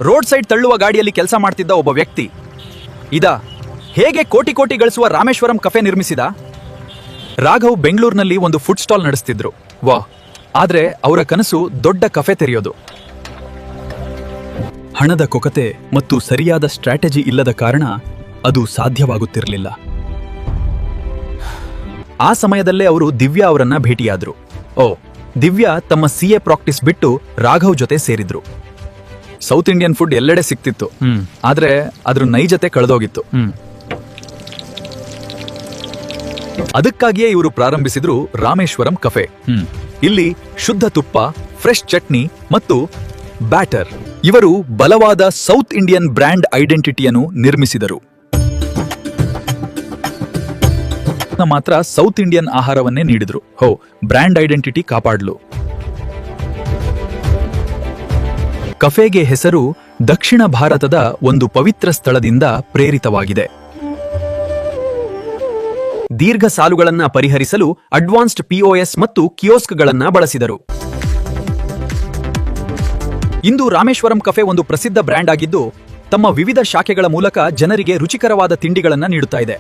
Road side ತಳ್ಳುವ ಗಾಡಿಯಲ್ಲಿ ಕೆಲಸ ಮಾಡ್ತಿದ್ದ ಒಬ್ಬ ವ್ಯಕ್ತಿ ಹೇಗೆ ಕೋಟಿ ಕೋಟಿ ಗಳಿಸುವ ರಾಮೇಶ್ವರಂ ಕಫೆ ನಿರ್ಮಿಸಿದ. ರಾಘವ್ ಬೆಂಗಳೂರಿನಲ್ಲಿ ಒಂದು ಫುಡ್ ಸ್ಟಾಲ್ ನಡೆಸ್ತಿದ್ರು. ಆದ್ರೆ ಅವರ ಕನಸು ದೊಡ್ಡ ಕಫೆ ತೆರೆಯೋದು. ಹಣದ ಕೊರತೆ ಮತ್ತು ಸರಿಯಾದ ಸ್ಟ್ರಾಟಜಿ ಇಲ್ಲದ ಕಾರಣ ಅದು ಸಾಧ್ಯವಾಗುತ್ತಿರಲಿಲ್ಲ. ಆ ಸಮಯದಲ್ಲೇ ಅವರು ದಿವ್ಯಾ ಅವರನ್ನ ಭೇಟಿಯಾದ್ರು. ದಿವ್ಯಾ ತಮ್ಮ CA ಪ್ರಾಕ್ಟೀಸ್ ಬಿಟ್ಟು ರಾಘವ್ ಜೊತೆ ಸೇರಿದ್ರು. ಸೌತ್ ಇಂಡಿಯನ್ ಫುಡ್ ಎಲ್ಲೆಡೆ ಸಿಕ್ತಿತ್ತು, ಆದ್ರೆ ಅದ್ರ ನೈಜತೆ ಕಳೆದೋಗಿತ್ತು. ಅದಕ್ಕಾಗಿಯೇ ಇವರು ಪ್ರಾರಂಭಿಸಿದ್ರು ರಾಮೇಶ್ವರಂ ಕಫೆ. ಇಲ್ಲಿ ಶುದ್ಧ ತುಪ್ಪ, ಫ್ರೆಶ್ ಚಟ್ನಿ ಮತ್ತು ಬ್ಯಾಟರ್. ಇವರು ಬಲವಾದ ಸೌತ್ ಇಂಡಿಯನ್ ಬ್ರ್ಯಾಂಡ್ ಐಡೆಂಟಿಟಿಯನ್ನು ನಿರ್ಮಿಸಿದರು. ಮಾತ್ರ ಸೌತ್ ಇಂಡಿಯನ್ ಆಹಾರವನ್ನೇ ನೀಡಿದ್ರು. ಬ್ರ್ಯಾಂಡ್ ಐಡೆಂಟಿಟಿ ಕಾಪಾಡಲು. ಕಫೆಗೆ ಹೆಸರು ದಕ್ಷಿಣ ಭಾರತದ ಒಂದು ಪವಿತ್ರ ಸ್ಥಳದಿಂದ ಪ್ರೇರಿತವಾಗಿದೆ. ದೀರ್ಘ ಸಾಲುಗಳನ್ನ ಪರಿಹರಿಸಲು ಅಡ್ವಾನ್ಸ್ಡ್ POS ಮತ್ತು ಕಿಯೋಸ್ಕ್ಗಳನ್ನ ಬಳಸಿದರು. ಇಂದು ರಾಮೇಶ್ವರಂ ಕಫೆ ಒಂದು ಪ್ರಸಿದ್ಧ ಬ್ರ್ಯಾಂಡ್ ಆಗಿದ್ದು, ತಮ್ಮ ವಿವಿಧ ಶಾಖೆಗಳ ಮೂಲಕ ಜನರಿಗೆ ರುಚಿಕರವಾದ ತಿಂಡಿಗಳನ್ನ ನೀಡುತ್ತಾ ಇದೆ.